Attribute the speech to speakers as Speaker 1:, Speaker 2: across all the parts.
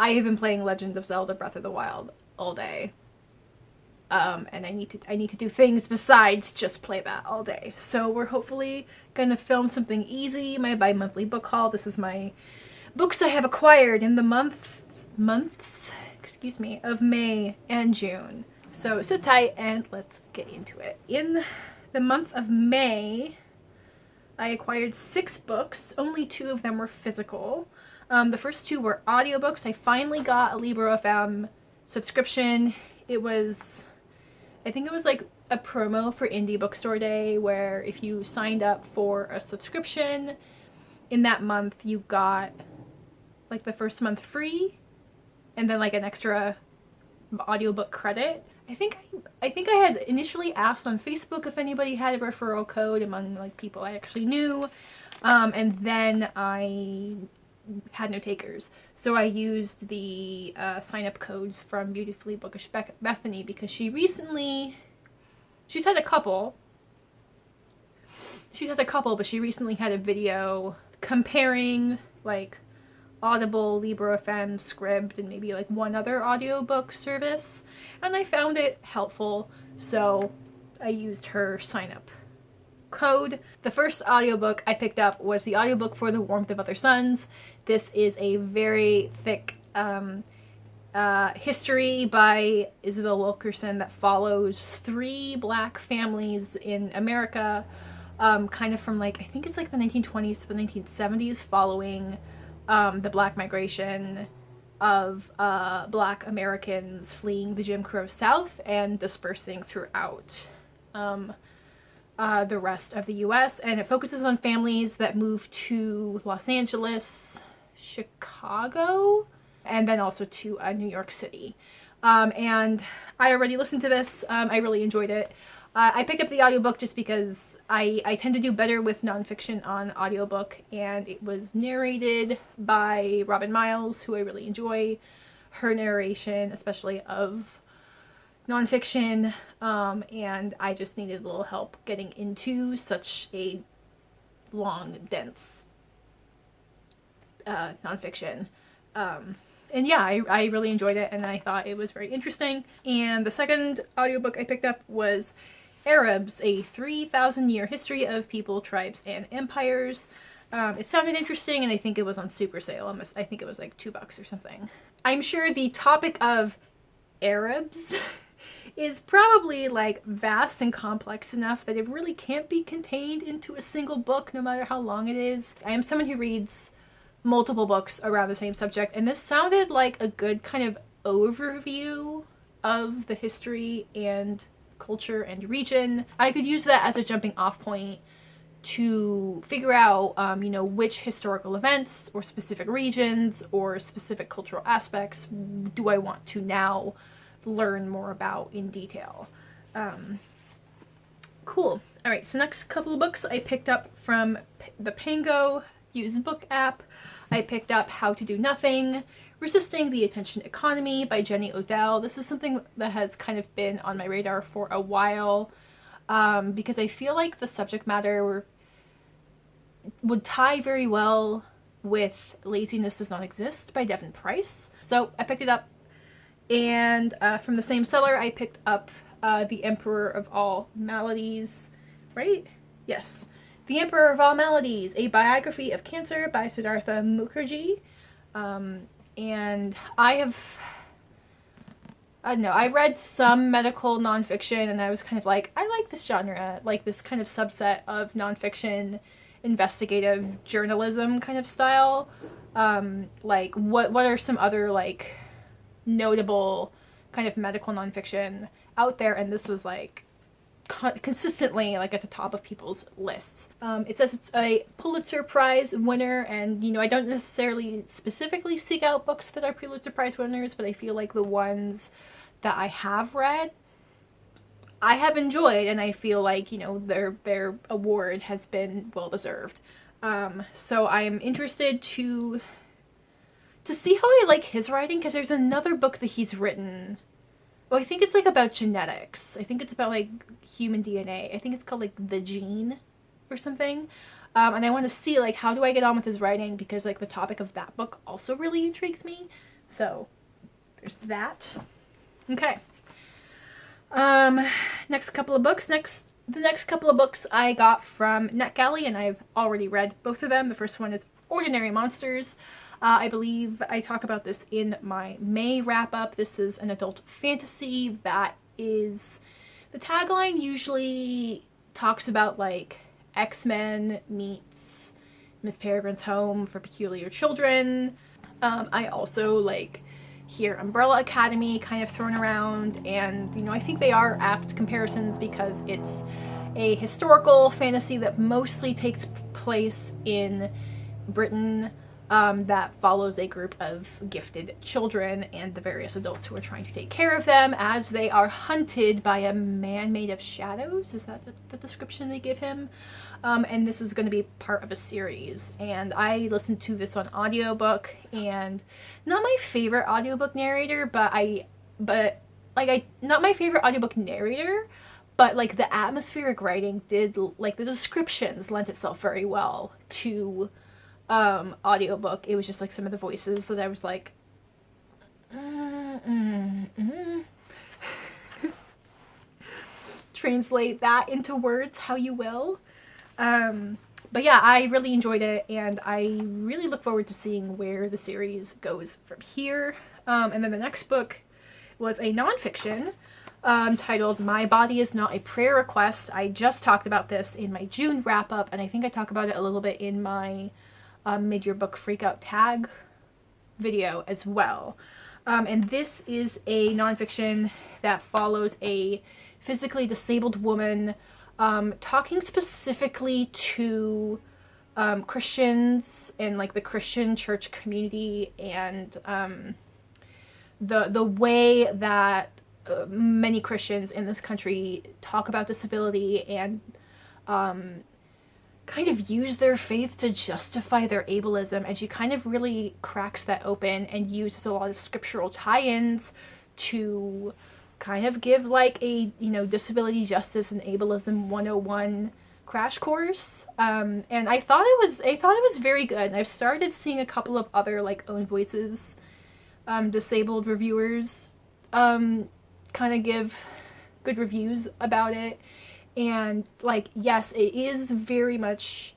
Speaker 1: I have been playing Legend of Zelda Breath of the Wild all day. And I need to do things besides just play that all day. So we're hopefully gonna film something easy, my bi-monthly book haul. This is my books I have acquired in the months, excuse me, of May and June. So sit tight and let's get into it. In the month of May, I acquired 6 books. Only 2 of them were physical. The first 2 were audiobooks. I finally got a Libro.fm subscription. I think it was like a promo for Indie Bookstore Day, where if you signed up for a subscription in that month, you got like the first month free and then like an extra audiobook credit. I think I had initially asked on Facebook if anybody had a referral code among like people I actually knew, and then I had no takers, so I used the sign-up codes from Beautifully Bookish Bethany, because she's had a couple, but she recently had a video comparing like Audible, Libro.fm, Scribd, and maybe like one other audiobook service, and I found it helpful, so I used her sign-up code. The first audiobook I picked up was the audiobook for The Warmth of Other Suns. This is a very thick history by Isabel Wilkerson that follows 3 black families in America, kind of from like, I think it's like the 1920s to the 1970s, following the black migration of black Americans fleeing the Jim Crow South and dispersing throughout the rest of the US, and it focuses on families that move to Los Angeles, Chicago, and then also to New York City. And I already listened to this. I really enjoyed it. I picked up the audiobook just because I tend to do better with nonfiction on audiobook, and it was narrated by Robin Miles, who I really enjoy her narration, especially of nonfiction, and I just needed a little help getting into such a long, dense nonfiction. And yeah, I really enjoyed it, and I thought it was very interesting. And the second audiobook I picked up was Arabs, a 3,000-year history of people, tribes, and empires. It sounded interesting, and I think it was on super sale. I think it was like $2 or something. I'm sure the topic of Arabs is probably like vast and complex enough that it really can't be contained into a single book, no matter how long it is. I am someone who reads multiple books around the same subject, and this sounded like a good kind of overview of the history and culture and region. I could use that as a jumping off point to figure out, which historical events or specific regions or specific cultural aspects do I want to now learn more about in detail. Cool. Alright, so next couple of books I picked up from the Pango used book app. I picked up How to Do Nothing, Resisting the Attention Economy by Jenny Odell. This is something that has kind of been on my radar for a while, because I feel like the subject matter would tie very well with Laziness Does Not Exist by Devin Price. So I picked it up. And from the same seller, I picked up The Emperor of All Maladies, right? Yes. The Emperor of All Maladies, a biography of cancer by Siddhartha Mukherjee. And I read some medical nonfiction, and I was kind of like, I like this genre, like this kind of subset of nonfiction, investigative journalism kind of style. Like, what are some other, like, notable kind of medical nonfiction out there? And this was like consistently like at the top of people's lists. It says it's a Pulitzer Prize winner, and I don't necessarily specifically seek out books that are Pulitzer Prize winners, but I feel like the ones that I have read I have enjoyed, and I feel like their award has been well deserved. So I am interested to see how I like his writing, because there's another book that he's written. Well, I think it's like about genetics. I think it's about like human DNA. I think it's called like The Gene or something. And I want to see like how do I get on with his writing, because like the topic of that book also really intrigues me. So there's that. Okay. Next couple of books. The next couple of books I got from NetGalley, and I've already read both of them. The first one is Ordinary Monsters. I believe I talk about this in my May wrap-up. This is an adult fantasy that is... The tagline usually talks about, like, X-Men meets Miss Peregrine's Home for Peculiar Children. I also, like, hear Umbrella Academy kind of thrown around, and, you know, I think they are apt comparisons because it's a historical fantasy that mostly takes place in Britain, that follows a group of gifted children and the various adults who are trying to take care of them as they are hunted by a man made of shadows. Is that the description they give him? And this is going to be part of a series. And I listened to this on audiobook, and not my favorite audiobook narrator, but not my favorite audiobook narrator, but like the atmospheric writing did, like the descriptions lent itself very well to audiobook. It was just like some of the voices that I was like, translate that into words how you will. But yeah, I really enjoyed it, and I really look forward to seeing where the series goes from here. And then the next book was a nonfiction titled My Body Is Not a Prayer Request. I just talked about this in my June wrap-up, and I think I talk about it a little bit in my Meteor book freakout tag video as well. And this is a nonfiction that follows a physically disabled woman talking specifically to Christians and like the Christian church community, and the way that many Christians in this country talk about disability and kind of use their faith to justify their ableism. And she kind of really cracks that open and uses a lot of scriptural tie-ins to kind of give like a, you know, disability justice and ableism 101 crash course. And I thought it was very good. And I've started seeing a couple of other like Own Voices disabled reviewers kind of give good reviews about it. And like, yes, it is very much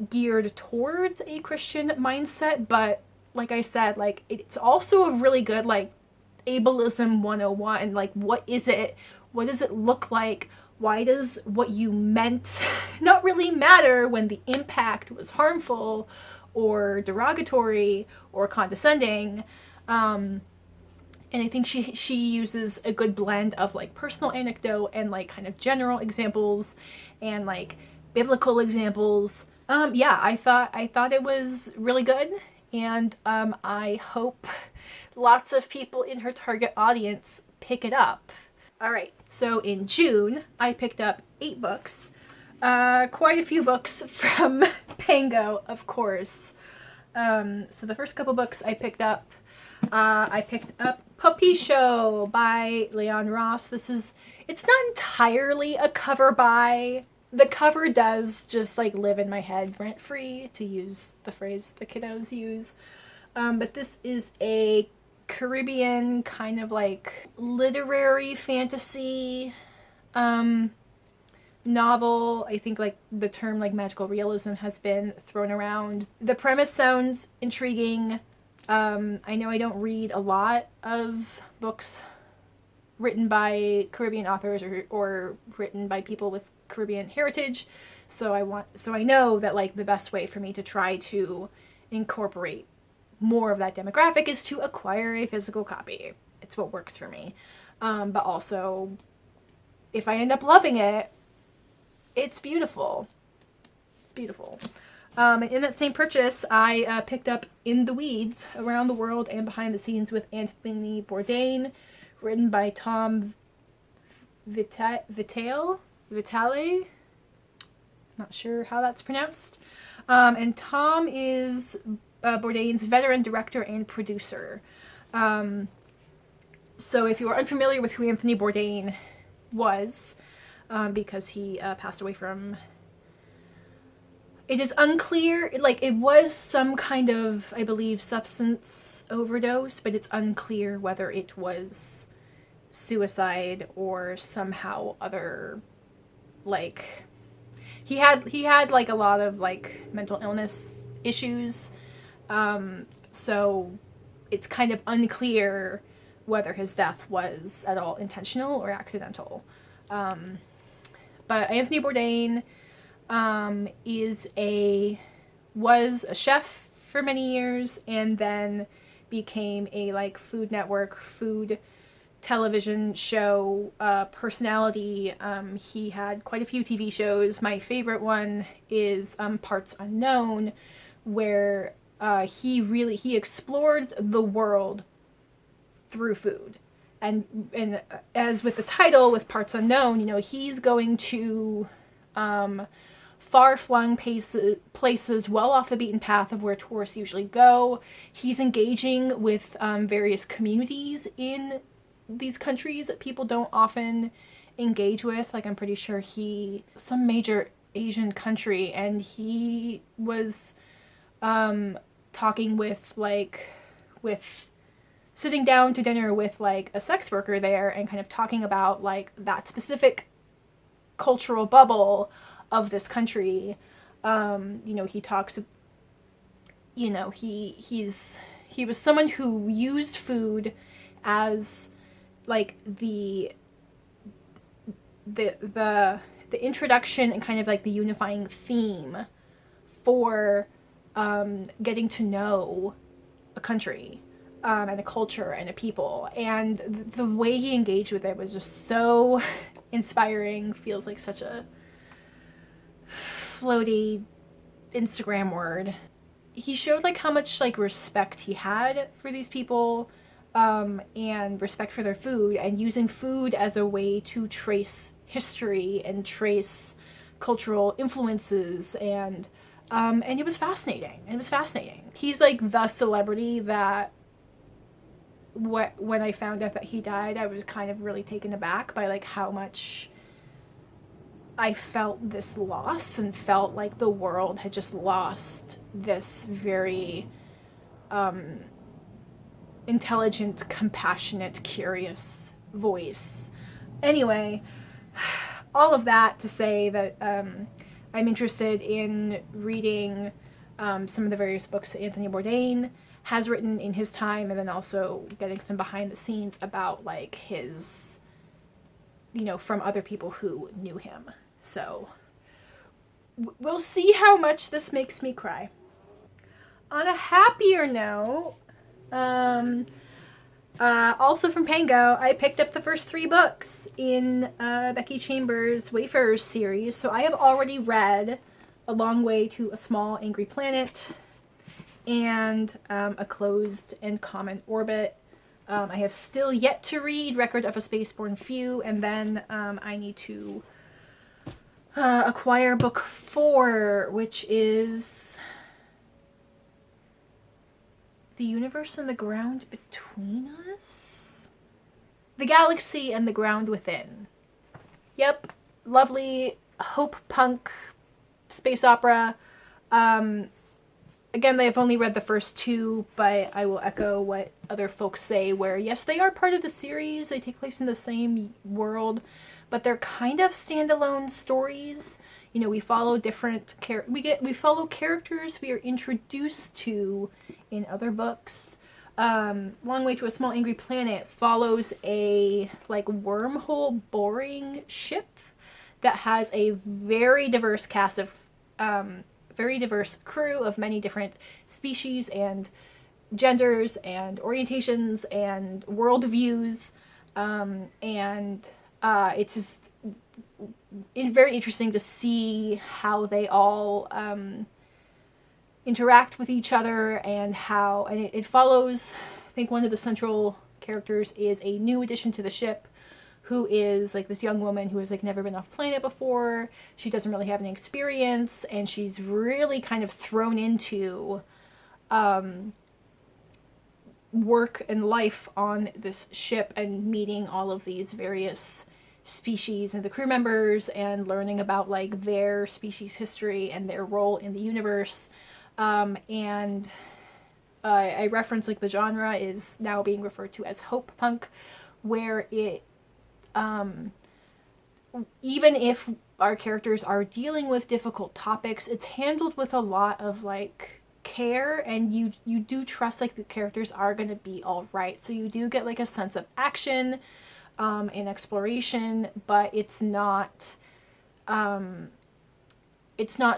Speaker 1: geared towards a Christian mindset, but like I said, like it's also a really good like ableism 101. Like, what is it? What does it look like? Why does what you meant not really matter when the impact was harmful or derogatory or condescending? And I think she uses a good blend of like personal anecdote and like kind of general examples and like biblical examples. Yeah, I thought it was really good, and I hope lots of people in her target audience pick it up. All right, so in June I picked up 8 books, quite a few books from Pango, of course. So the first couple books I picked up Puppy Show by Leon Ross. It's not entirely a cover by. The cover does just like live in my head rent-free, to use the phrase the kiddos use. But this is a Caribbean kind of like literary fantasy novel. I think like the term like magical realism has been thrown around. The premise sounds intriguing. I know I don't read a lot of books written by Caribbean authors or written by people with Caribbean heritage, so I know that like the best way for me to try to incorporate more of that demographic is to acquire a physical copy. It's what works for me. But also, if I end up loving it, it's beautiful. It's beautiful. In that same purchase, I picked up In the Weeds, Around the World and Behind the Scenes with Anthony Bourdain, written by Tom Vitale? Not sure how that's pronounced. And Tom is Bourdain's veteran director and producer. So if you are unfamiliar with who Anthony Bourdain was, because he passed away from It is unclear, like, it was some kind of, I believe, substance overdose, but it's unclear whether it was suicide or somehow other, like, he had like a lot of like mental illness issues, so it's kind of unclear whether his death was at all intentional or accidental. But Anthony Bourdain was a chef for many years and then became a like Food Network food television show personality. He had quite a few TV shows. My favorite one is Parts Unknown, where he explored the world through food. And as with the title, with Parts Unknown, you know, he's going to far-flung places well off the beaten path of where tourists usually go. He's engaging with various communities in these countries that people don't often engage with. Like, I'm pretty sure some major Asian country, and he was talking with sitting down to dinner with like a sex worker there and kind of talking about like that specific cultural bubble of this country. You know, he talks, you know, he was someone who used food as like the introduction and kind of like the unifying theme for getting to know a country and a culture and a people. And the way he engaged with it was just so inspiring. Feels like such a floaty Instagram word. He showed like how much like respect he had for these people, and respect for their food, and using food as a way to trace history and trace cultural influences, and it was fascinating. He's like the celebrity that when I found out that he died, I was kind of really taken aback by like how much I felt this loss and felt like the world had just lost this very intelligent, compassionate, curious voice. Anyway, all of that to say that I'm interested in reading some of the various books that Anthony Bourdain has written in his time, and then also getting some behind the scenes about like his, you know, from other people who knew him. So we'll see how much this makes me cry. On a happier note, also from Pango, I picked up the first 3 books in Becky Chambers' Wayfarers series. So I have already read A Long Way to a Small Angry Planet and A Closed and Common Orbit. I have still yet to read Record of a Spaceborne Few, and then I need to acquire book 4, which is The Universe and the Ground Between Us? The Galaxy and the Ground Within. Yep, lovely hope punk space opera. Again, I've only read the first 2, but I will echo what other folks say, where yes, they are part of the series, they take place in the same world, but they're kind of standalone stories. You know, we follow different we follow characters we are introduced to in other books. Long Way to a Small Angry Planet follows a like wormhole boring ship that has a very diverse cast of very diverse crew of many different species and genders and orientations and worldviews, and it's just very interesting to see how they all interact with each other, and it follows, I think one of the central characters is a new addition to the ship, who is like this young woman who has like never been off planet before. She doesn't really have any experience, and she's really kind of thrown into work and life on this ship and meeting all of these various species and the crew members, and learning about like their species history and their role in the universe. And I reference like the genre is now being referred to as hope punk, where it even if our characters are dealing with difficult topics, it's handled with a lot of like care, and you do trust like the characters are going to be all right. So you do get like a sense of action and exploration, but it's not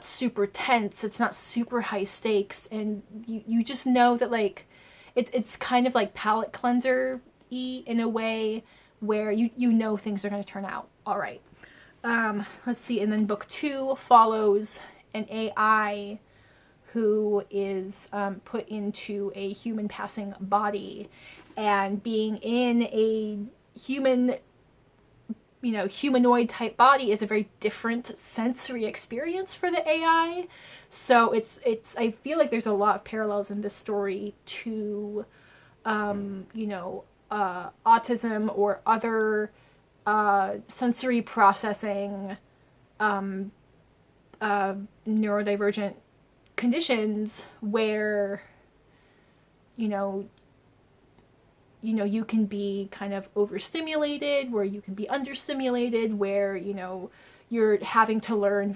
Speaker 1: super tense, it's not super high stakes, and you just know that like it's kind of like palate cleanser-y in a way where you know things are going to turn out all right. Let's see, and then book 2 follows an AI who is put into a human passing body, and being in a human, humanoid type body is a very different sensory experience for the AI. So it's I feel like there's a lot of parallels in this story to autism or other sensory processing neurodivergent conditions where you can be kind of overstimulated, where you can be understimulated, where you're having to learn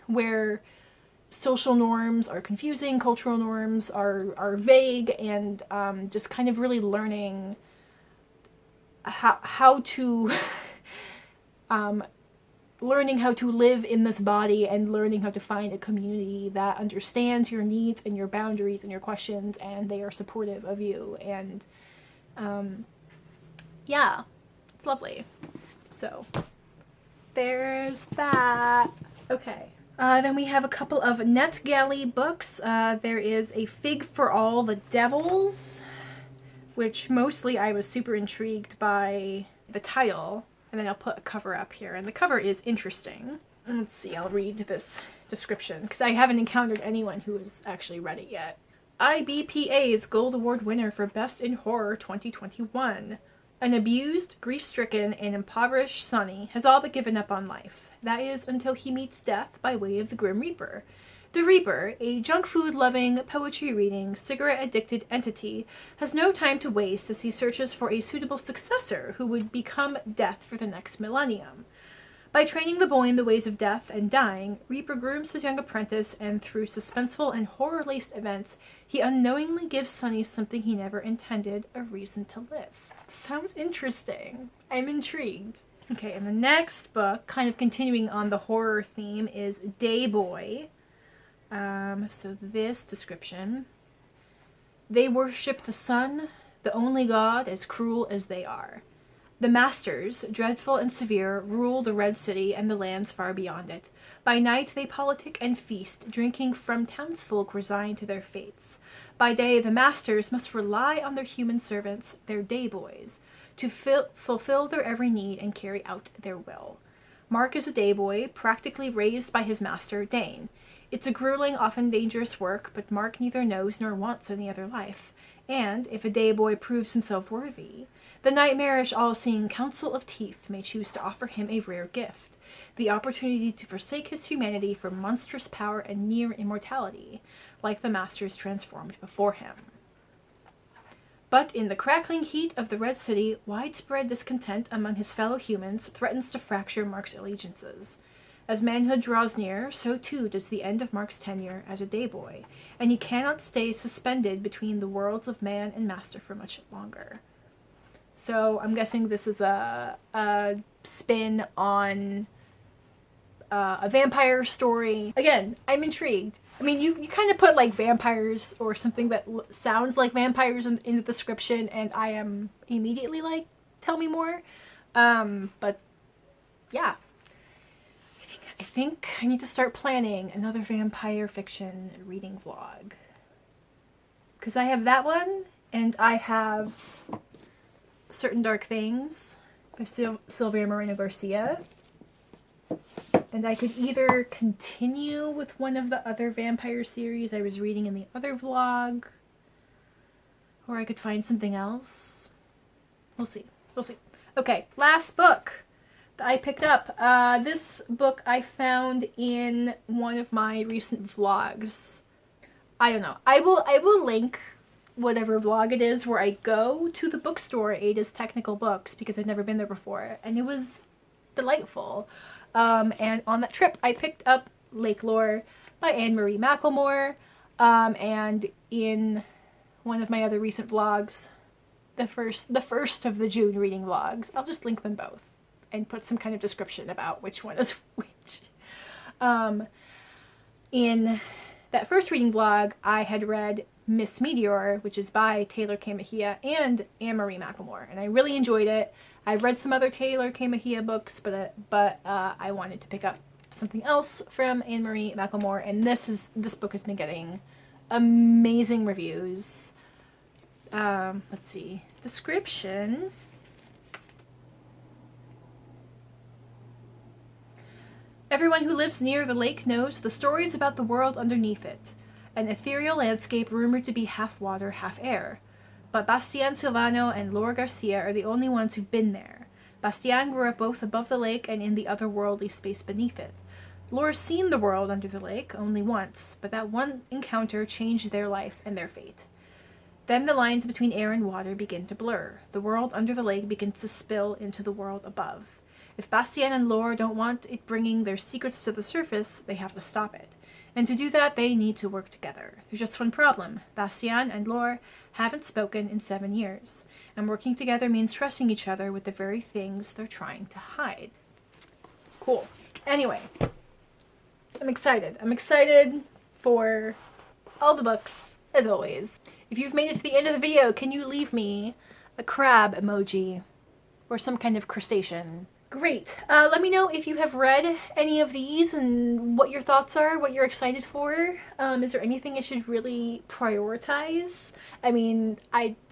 Speaker 1: where social norms are confusing, cultural norms are vague, and just kind of really learning how to learning how to live in this body, and learning how to find a community that understands your needs and your boundaries and your questions, and they are supportive of you. And yeah, it's lovely. So there's that. Okay. Then we have a couple of NetGalley books. There is A Fig for All the Devils, which mostly I was super intrigued by the title. And then I'll put a cover up here. And the cover is interesting. Let's see, I'll read this description, because I haven't encountered anyone who has actually read it yet. IBPA's Gold Award winner for Best in Horror 2021. An abused, grief-stricken, and impoverished Sonny has all but given up on life. That is, until he meets death by way of the Grim Reaper. The Reaper, a junk food-loving, poetry-reading, cigarette-addicted entity, has no time to waste as he searches for a suitable successor who would become death for the next millennium. By training the boy in the ways of death and dying, Reaper grooms his young apprentice, and through suspenseful and horror-laced events, he unknowingly gives Sonny something he never intended, a reason to live. Sounds interesting. I'm intrigued. Okay, and the next book, kind of continuing on the horror theme, is Day Boy. So this description: they worship the sun, the only god as cruel as they are. The masters, dreadful and severe, rule the Red City and the lands far beyond it. By night they politic and feast, drinking from townsfolk resigned to their fates. By day the masters must rely on their human servants, their day boys, to fulfill their every need and carry out their will. Mark is a day boy, practically raised by his master, Dane. It's a grueling, often dangerous work, but Mark neither knows nor wants any other life. And, if a day boy proves himself worthy, the nightmarish, all-seeing Council of Teeth may choose to offer him a rare gift: the opportunity to forsake his humanity for monstrous power and near immortality, like the masters transformed before him. But in the crackling heat of the Red City, widespread discontent among his fellow humans threatens to fracture Mark's allegiances. As manhood draws near, so too does the end of Mark's tenure as a day boy, and he cannot stay suspended between the worlds of man and master for much longer. So I'm guessing this is a spin on a vampire story. Again, I'm intrigued. I mean, you kind of put like vampires or something that sounds like vampires in the description, and I am immediately like, tell me more. But yeah. I think I need to start planning another vampire fiction reading vlog. Because I have that one, and I have Certain Dark Things by Sylvia Moreno Garcia. And I could either continue with one of the other vampire series I was reading in the other vlog, or I could find something else. We'll see. We'll see. Okay, last book. that I picked up. This book I found in one of my recent vlogs. I don't know. I will link whatever vlog it is where I go to the bookstore, Ada's Technical Books, because I've never been there before, and it was delightful. And on that trip, I picked up Lake Lore by Anne-Marie McLemore, and in one of my other recent vlogs, the first of the June reading vlogs, I'll just link them both and put some kind of description about which one is which. In that first reading vlog, I had read Miss Meteor, which is by Taylor K. Mejia and Anne-Marie McLemore, and I really enjoyed it. I've read some other Taylor K. Mejia books, but I wanted to pick up something else from Anne-Marie McLemore, and this book has been getting amazing reviews. Let's see. Description. Everyone who lives near the lake knows the stories about the world underneath it. An ethereal landscape rumored to be half water, half air. But Bastian Silvano and Laura Garcia are the only ones who've been there. Bastian grew up both above the lake and in the otherworldly space beneath it. Laura's seen the world under the lake only once, but that one encounter changed their life and their fate. Then the lines between air and water begin to blur. The world under the lake begins to spill into the world above. If Bastian and Laura don't want it bringing their secrets to the surface, they have to stop it. And to do that, they need to work together. There's just one problem. Bastian and Laura haven't spoken in 7 years. And working together means trusting each other with the very things they're trying to hide. Cool. Anyway, I'm excited. I'm excited for all the books, as always. If you've made it to the end of the video, can you leave me a crab emoji or some kind of crustacean? Great. Let me know if you have read any of these and what your thoughts are, what you're excited for. Is there anything I should really prioritize? I mean,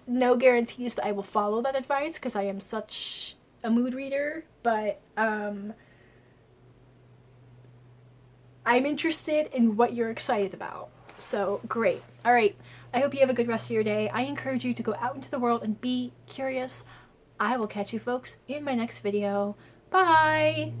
Speaker 1: no guarantees that I will follow that advice because I am such a mood reader, but I'm interested in what you're excited about. So great. All right. I hope you have a good rest of your day. I encourage you to go out into the world and be curious. I will catch you folks in my next video. Bye!